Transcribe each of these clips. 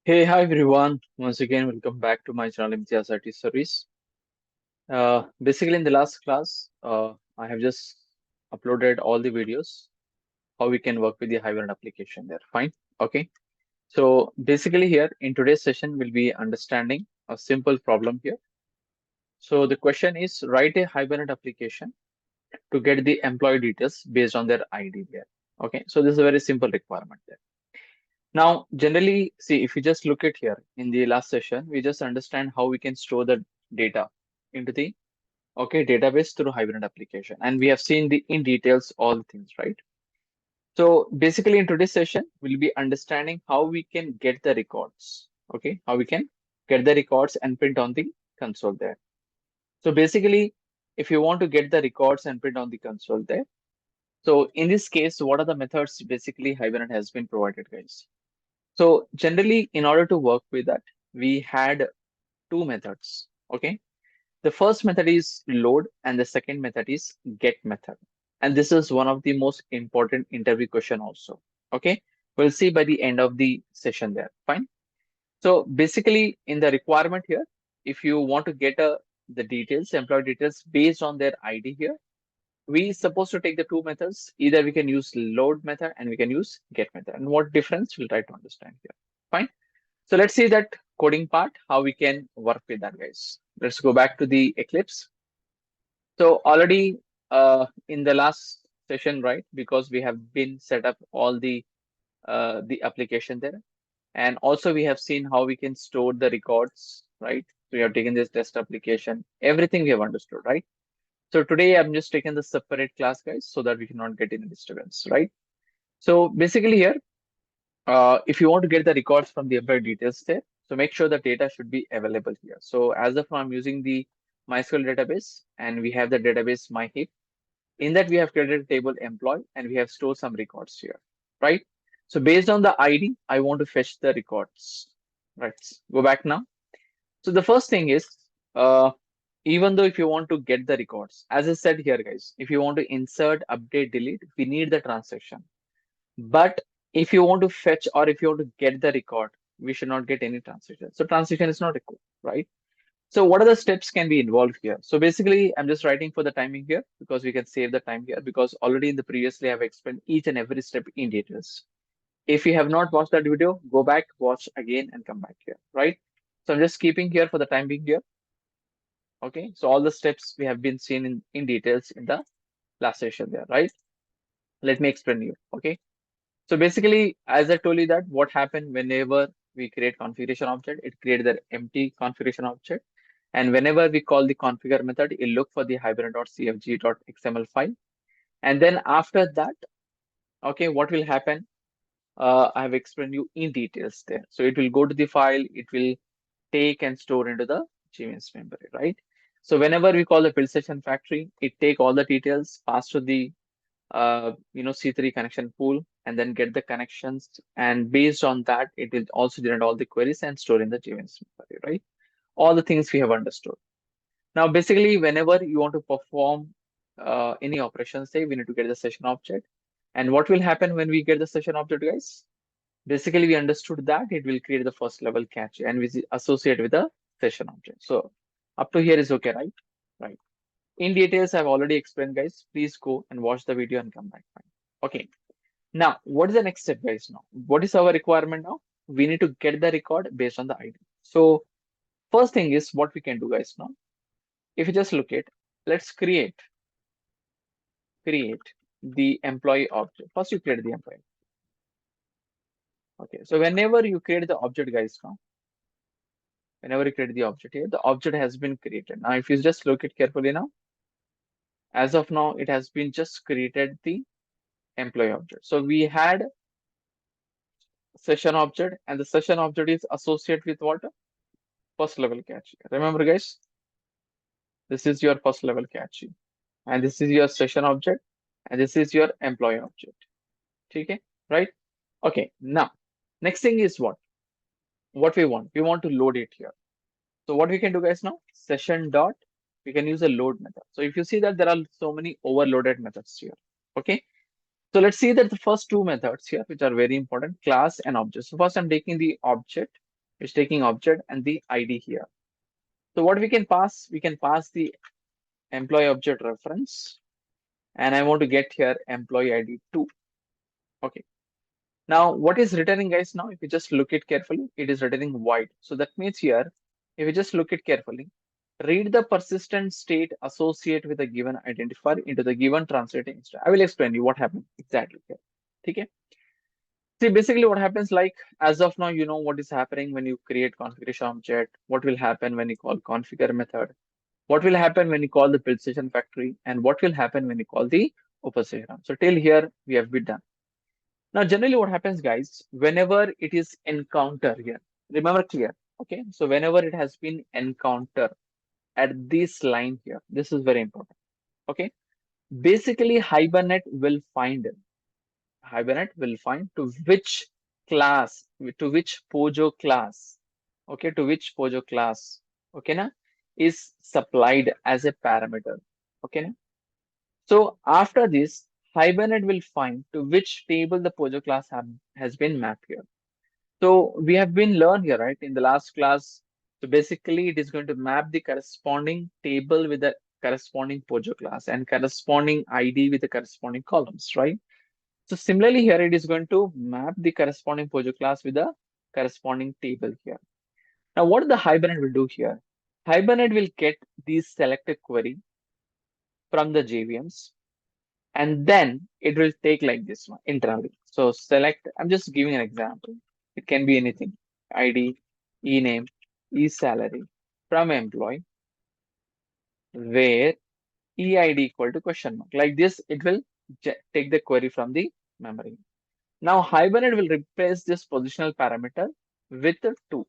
Hi everyone. Once again, welcome back to my channel MTS IT Service. Basically, in the last class, I have just uploaded all the videos how we can work with the Hibernate application there. Fine. Okay. So basically, here in today's session, we'll be understanding a simple problem here. So the question is, write a Hibernate application to get the employee details based on their ID there. Okay. So this is a very simple requirement there. Now, generally, see, if you just look at here in the last session, we just understand how we can store the data into the database through Hibernate application. And we have seen the in details all the things, right? So basically in today's session, we'll be understanding how we can get the records. Okay, how we can get the records and print on the console there. So basically, if you want to get the records and print on the console there, so in this case, what are the methods basically Hibernate has been provided, guys? So generally, in order to work with that, we had two methods. Okay. The first method is load and the second method is get method. And this is one of the most important interview question also. Okay. We'll see by the end of the session there. Fine. So basically in the requirement here, if you want to get the details, employee details based on their ID here, we supposed to take the two methods. Either we can use load method and we can use get method. And what difference we'll try to understand here. Fine. So let's see that coding part, how we can work with that, guys. Let's go back to the Eclipse. So already in the last session, right, because we have been set up all the application there. And also we have seen how we can store the records, right? So we have taken this test application, everything we have understood, right? So today I'm just taking the separate class, guys, so that we cannot get any disturbance, right? So basically here, if you want to get the records from the employee details there, so make sure the data should be available here. So as of now, I'm using the MySQL database and we have the database MyHip. In that, we have created a table employee and we have stored some records here, right? So based on the ID, I want to fetch the records, right? Go back now. So the first thing is, uh, even though if you want to get the records, as I said here, guys, if you want to insert, update, delete, we need the transaction. But if you want to fetch or if you want to get the record, we should not get any transaction. So transaction is not required, right? So what are the steps can be involved here? So basically, I'm just writing for the timing here because we can save the time here because already in the previously I've explained each and every step in details. If you have not watched that video, go back, watch again and come back here, right? So I'm just keeping here for the time being here. Okay, so all the steps we have been seen in details in the last session there, right? Let me explain you. Okay. So basically, as I told you that what happened whenever we create configuration object, it creates the empty configuration object. And whenever we call the configure method, it look for the hibernate.cfg.xml file. And then after that, okay, what will happen? I have explained you in details there. So it will go to the file, it will take and store into the GMS memory, right? So whenever we call the build session factory, it take all the details, pass to the C3 connection pool and then get the connections. And based on that, it will also generate all the queries and store in the JVM memory, right? All the things we have understood. Now, basically, whenever you want to perform any operations, say we need to get the session object. And what will happen when we get the session object, guys? Basically, we understood that it will create the first level cache and we associate with the session object. So up to here is okay, right? Right. In details, I've already explained, guys. Please go and watch the video and come back. Fine. Okay. Now, what is the next step, guys? Now, what is our requirement now? We need to get the record based on the ID. So, first thing is what we can do, guys. Now, if you just look at, let's create the employee object. First, you create the employee. Okay. So, whenever you create the object, guys, now, whenever you create the object here, the object has been created. Now, if you just look at carefully now, as of now, it has been just created the employee object. So, we had session object and the session object is associated with what? First level cache. Remember, guys, this is your first level cache and this is your session object and this is your employee object. Okay, right? Okay, now next thing is what we want. We want to load it here. So what we can do, guys, now session dot we can use a load method. So if you see that there are so many overloaded methods here. Okay, so let's see that the first two methods here, which are very important, class and object. So first I'm taking the object It's taking object and the ID here. So what we can pass? We can pass the employee object reference, and I want to get here employee ID 2. Okay. Now, what is returning, guys? Now, if you just look it carefully, it is returning void. So that means here, if you just look it carefully, read the persistent state associated with a given identifier into the given translating instance. I will explain you what happened exactly here. Okay. See, basically what happens, like as of now, you know what is happening when you create configuration object, what will happen when you call configure method, what will happen when you call the build session factory, and what will happen when you call the open session. So till here, we have been done. Now, generally what happens, guys, whenever it is encounter here, remember clear, okay? So whenever it has been encounter at this line here, this is very important, okay? Basically, Hibernate will find to which class, to which Pojo class, okay, to which Pojo class, okay, na, is supplied as a parameter, okay, na? So after this, Hibernate will find to which table the Pojo class has been mapped here. So we have been learned here, right, in the last class. So basically, it is going to map the corresponding table with the corresponding Pojo class and corresponding ID with the corresponding columns, right? So similarly here, it is going to map the corresponding Pojo class with the corresponding table here. Now, what the Hibernate will do here? Hibernate will get these selected query from the JVMs, and then it will take like this one internally. So select, I'm just giving an example. It can be anything, ID, e-name, e-salary from employee, where EID equal to question mark. Like this, it will take the query from the memory. Now Hibernate will replace this positional parameter with a 2.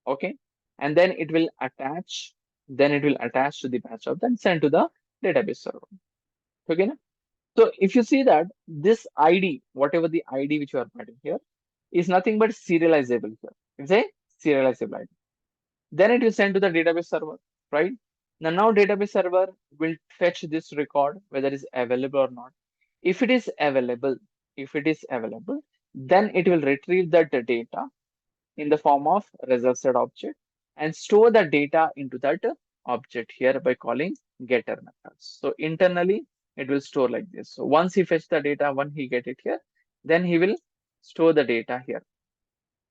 Okay. And then it will attach, to the batch of, then send to the database server. Okay. So if you see that this ID, whatever the ID which you are writing here, is nothing but serializable here. It's a serializable ID. Then it will send to the database server, right? Now database server will fetch this record whether it is available or not. If it is available, then it will retrieve that data in the form of result set object and store the data into that object here by calling getter methods. So internally, it will store like this. So once he fetch the data, when he get it here, then he will store the data here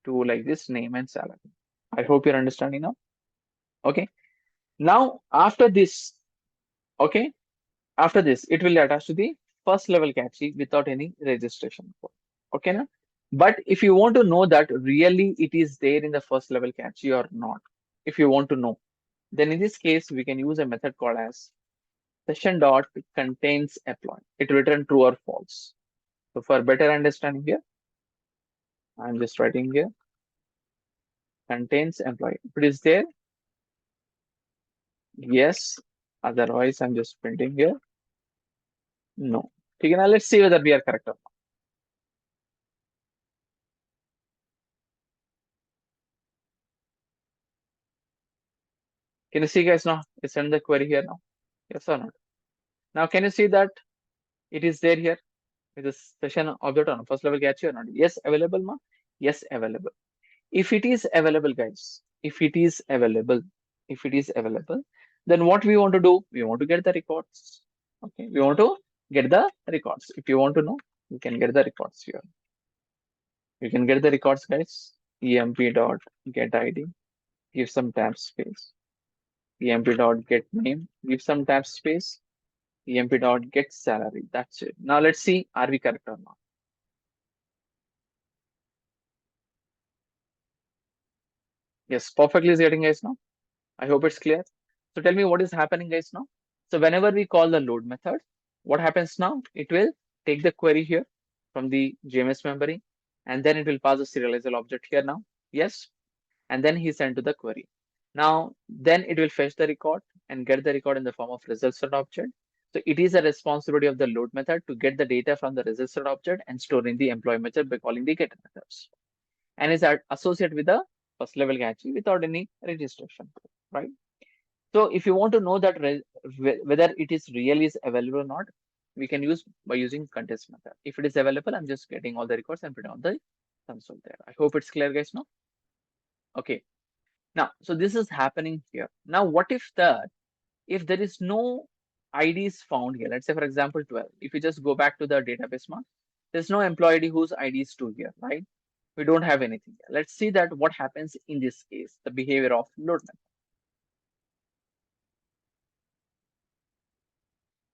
to like this name and salary. I hope you're understanding now. Okay. Now after this, okay, after this, it will attach to the first level cache without any registration code. Okay, now? But if you want to know that really it is there in the first level cache or not, if you want to know, then in this case, we can use a method called as session dot contains employee. It will return true or false. So for better understanding here, I'm just writing here contains employee. If it is there, yes. Otherwise, I'm just printing here. No. Okay, now let's see whether we are correct or not. Can you see, guys, now? I send the query here now. Yes or not? Now, can you see that it is there here with the session object on first level cache or not? Yes, available, ma? Yes, available. If it is available, guys, if it is available, then what we want to do? We want to get the records. Okay, we want to get the records. If you want to know, you can get the records here. You can get the records, guys. emp dot get ID, give some tab space. emp dot get name, give some tab space. emp dot get salary. That's it. Now let's see, are we correct or not? Yes, perfectly is getting, guys, now. I hope it's clear. So tell me what is happening, guys, now. So whenever we call the load method, what happens now? It will take the query here from the JMS memory, and then it will pass the serializable object here now. Yes. And then he sent to the query. Now, then it will fetch the record and get the record in the form of result set object. So it is a responsibility of the load method to get the data from the result set object and store in the employee method by calling the getter methods. And is associated with the first level cache without any registration, right? So if you want to know that whether it is really is available or not, we can use by using context method. If it is available, I'm just getting all the records and putting on the console there. I hope it's clear, guys, now. Okay. Now, so this is happening here. Now, what if there is no IDs found here? Let's say, for example, 12. If you just go back to the database now, there's no employee ID whose ID is 2 here, right? We don't have anything here. Let's see that what happens in this case, the behavior of load method.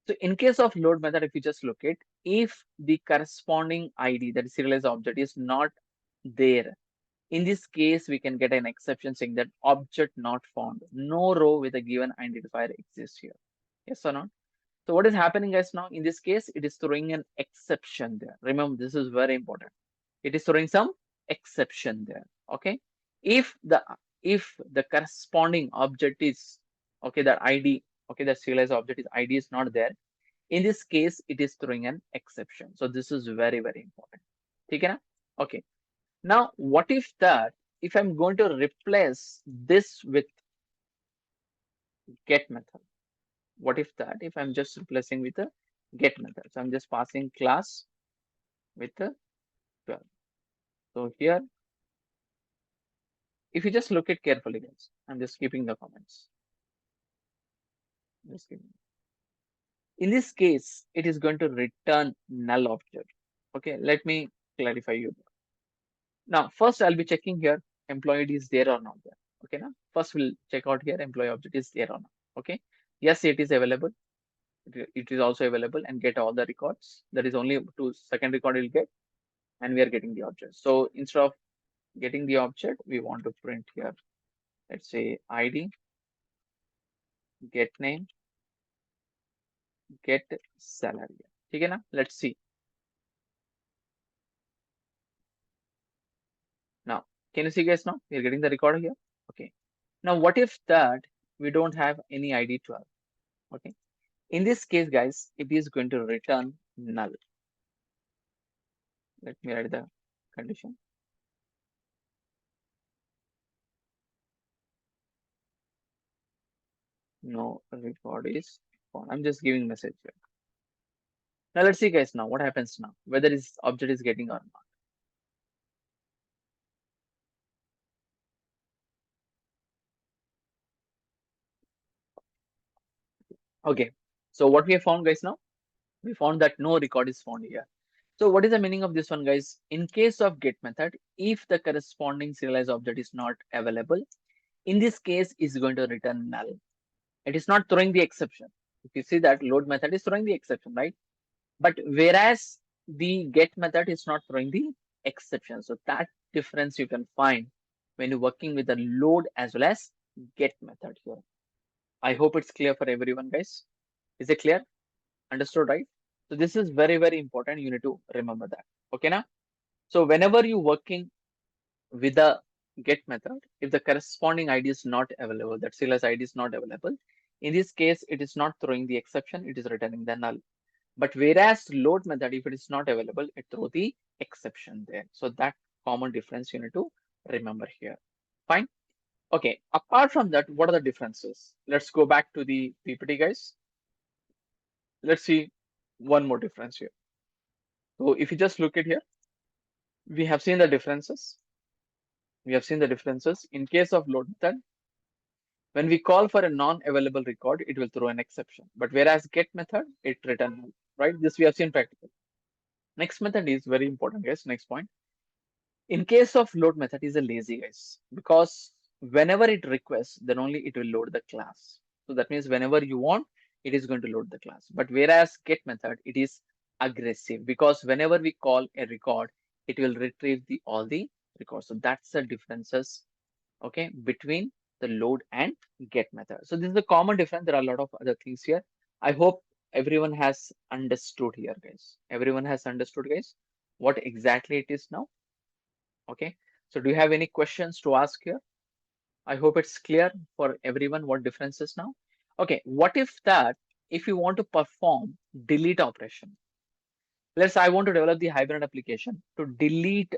So in case of load method, if you just look at, if the corresponding ID, that is serialized object, is not there, in this case, we can get an exception saying that object not found. No row with a given identifier exists here. Yes or not? So what is happening guys now? In this case, it is throwing an exception there. Remember, this is very important. It is throwing some exception there. Okay. If the corresponding object is okay, that ID, okay, that serialized object is ID is not there. In this case, it is throwing an exception. So this is very, very important. Okay. Okay. Now, what if I'm going to replace this with get method? What if I'm just replacing with a get method? So I'm just passing class with a 12. So here, if you just look at carefully, guys, I'm just keeping the comments. Just keeping. In this case, it is going to return null object. Okay, let me clarify you. Now, first I'll be checking here employee ID is there or not there. Okay, now first we'll check out here employee object is there or not. Okay, yes, it is available. It is also available and get all the records. That is only to second record you'll get, and we are getting the object. So instead of getting the object, we want to print here. Let's say ID, get name, get salary. Okay, now let's see. Now, can you see guys now? We're getting the record here. Okay. Now, what if we don't have any ID 12? Okay. In this case, guys, it is going to return null. Let me write the condition. No record is found. I'm just giving message here. Now let's see guys now what happens now, whether this object is getting or not. Okay, so what we have found guys now, we found that no record is found here. So what is the meaning of this one guys? In case of get method, if the corresponding serialized object is not available, in this case is going to return null. It is not throwing the exception. If you see that load method is throwing the exception, right? But whereas the get method is not throwing the exception. So that difference you can find when you're working with the load as well as get method here. I hope it's clear for everyone, guys. Is it clear? Understood, right? So this is very, very important. You need to remember that. Okay, now. So whenever you're working with the get method, if the corresponding ID is not available, that CLS ID is not available, in this case, it is not throwing the exception, it is returning the null. But whereas load method, if it is not available, it throws the exception there. So that common difference you need to remember here. Fine. Okay. Apart from that, what are the differences? Let's go back to the PPT, guys. Let's see one more difference here. So if you just look at here, we have seen the differences. We have seen the differences. In case of load method, when we call for a non-available record, it will throw an exception. But whereas get method, it return null, right? This we have seen practically. Next method is very important, guys. Next point. In case of load method is a lazy, guys, because whenever it requests, then only it will load the class. So that means whenever you want, it is going to load the class. But whereas get method, it is aggressive because whenever we call a record, it will retrieve all the records. So that's the differences, okay, between the load and get method. So this is the common difference. There are a lot of other things here. I hope everyone has understood here, guys. Everyone has understood, guys, what exactly it is now. Okay, so do you have any questions to ask here? I hope it's clear for everyone what difference is now. Okay, what if you want to perform delete operation? Let's say I want to develop the Hibernate application to delete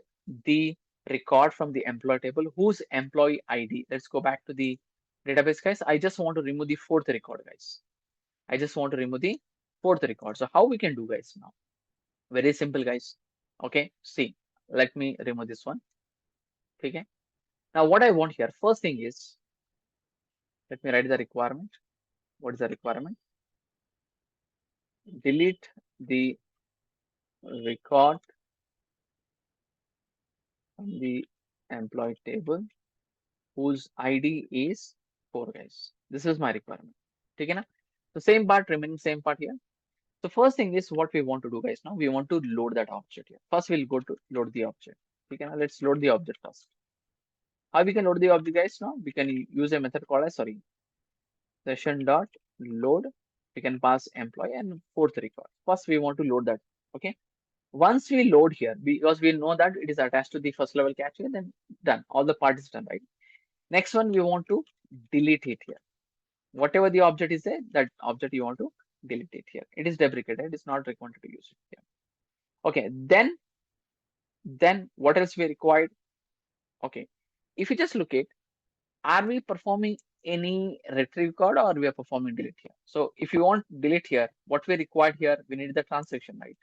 the record from the employee table whose employee ID. Let's go back to the database, guys. I just want to remove the fourth record, guys. I just want to remove the fourth record. So how we can do, guys, now? Very simple, guys. Okay, see, let me remove this one. Okay. Now, what I want here, first thing is, let me write the requirement. What is the requirement? Delete the record from the employee table whose ID is 4, guys. This is my requirement. Okay, na? So same part, remaining same part here. So first thing is what we want to do, guys. Now we want to load that object here. First, we'll go to load the object. Okay, now let's load the object first. How we can load the object, guys? Now we can use a method called as session dot load. We can pass employee and fourth record. First, we want to load that. Okay. Once we load here, because we know that it is attached to the first level cache, then done. All the part is done, right? Next one, we want to delete it here. Whatever the object is there, that object you want to delete it here. It is deprecated. It is not required to use it here. Okay. Then what else we required? Okay. If you just look at, are we performing any retrieve record or we are performing delete here? So if you want delete here, what we required here, we need the transaction, right?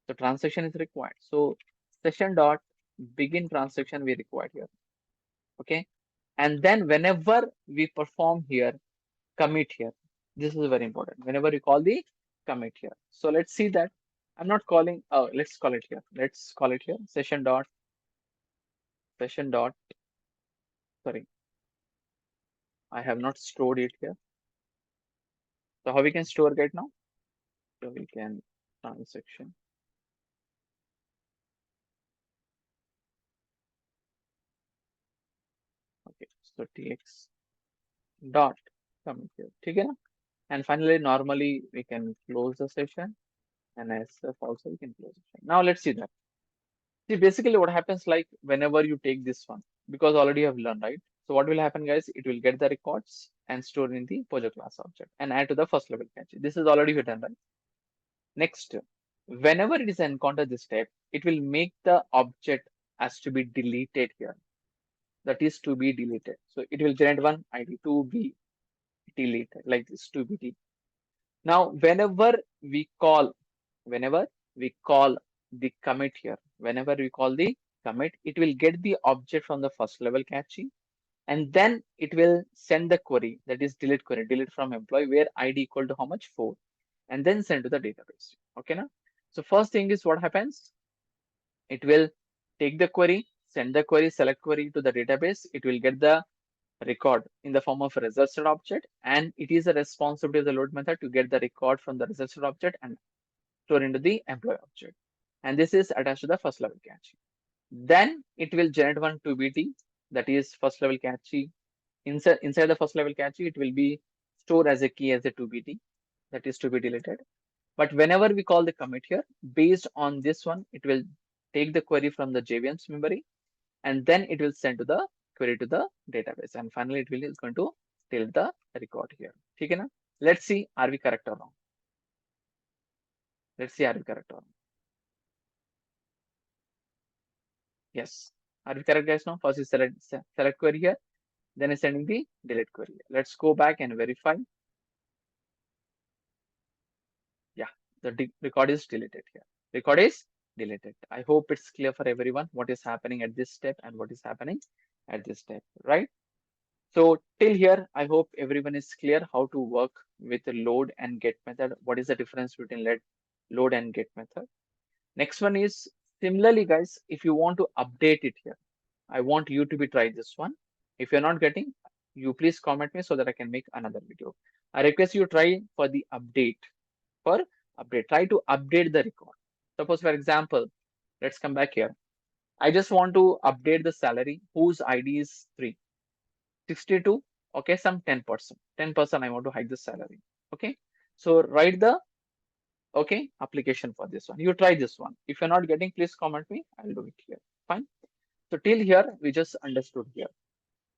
So transaction is required. So session dot begin transaction we required here. Okay. And then whenever we perform here, commit here. This is very important. Whenever you call the commit here. So let's see that I'm not calling. Oh, let's call it here. Let's call it here. Session dot. Sorry, I have not stored it here. So how we can store it now? So we can transaction. Okay. So tx dot commit here. Okay, na? And finally, normally we can close the session, and as also we can close the session. Now let's see that. See, basically what happens like whenever you take this one, because already you have learned, right? So what will happen, guys? It will get the records and store in the project class object and add to the first level cache. This is already written, right? Next, whenever it is encounter this step, it will make the object as to be deleted here. That is to be deleted. So it will generate one ID to be deleted, like this to be deleted. Now, whenever we call the commit here, whenever we call the commit, it will get the object from the first level cache, and then it will send the query, that is delete query, delete from employee, where ID equal to how much? 4, and then send to the database. Okay, now. So first thing is what happens? It will take the query, send the query, select query to the database. It will get the record in the form of a results object, and it is a responsibility of the load method to get the record from the results object and store into the employee object. And this is attached to the first level cache. Then it will generate one 2BT, that is first level cache. Inside the first level cache, it will be stored as a key as a 2BT, that is to be deleted. But whenever we call the commit here, based on this one, it will take the query from the JVM's memory, and then it will send to the query to the database. And finally, it will is going to delete the record here. Okay, na? Let's see, are we correct or wrong? Let's see, are we correct or wrong? Yes. Are we correct, guys? Now, first is select query here, then is sending the delete query. Let's go back and verify. Yeah, the record is deleted here. Record is deleted. I hope it's clear for everyone what is happening at this step and what is happening at this step, right? So till here, I hope everyone is clear how to work with the load and get method. What is the difference between load and get method? Next one is similarly, guys, if you want to update it here, I want you to be try this one. If you're not getting, you please comment me so that I can make another video. I request you try for the update. Try to update the record. Suppose, for example, let's come back here. I just want to update the salary whose ID is 3. 62. Okay, some 10%. 10% I want to hide the salary. Okay. So write the application for this one. You try this one. If you're not getting, please comment me. I'll do it here. Fine. So till here, we just understood here.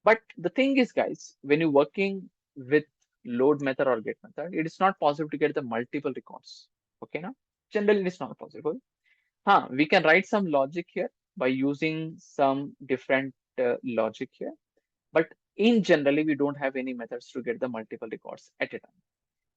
But the thing is, guys, when you're working with load method or get method, it is not possible to get the multiple records. Okay, now generally it is not possible. We can write some logic here by using some different logic here. But in generally, we don't have any methods to get the multiple records at a time.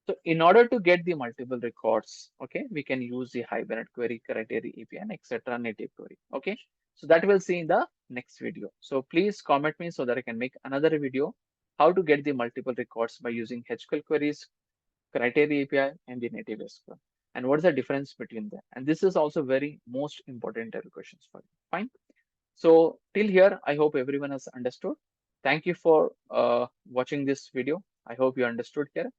So in order to get the multiple records, okay, we can use the Hibernate query, criteria API, and etc. native query. Okay, so that we'll see in the next video. So please comment me so that I can make another video how to get the multiple records by using HQL queries, criteria API, and the native SQL. And what is the difference between them? And this is also very most important interview questions for you. Fine. So till here, I hope everyone has understood. Thank you for watching this video. I hope you understood here.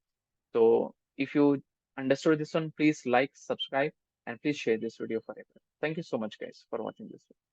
So if you understood this one, please like, subscribe, and please share this video forever. Thank you so much, guys, for watching this video.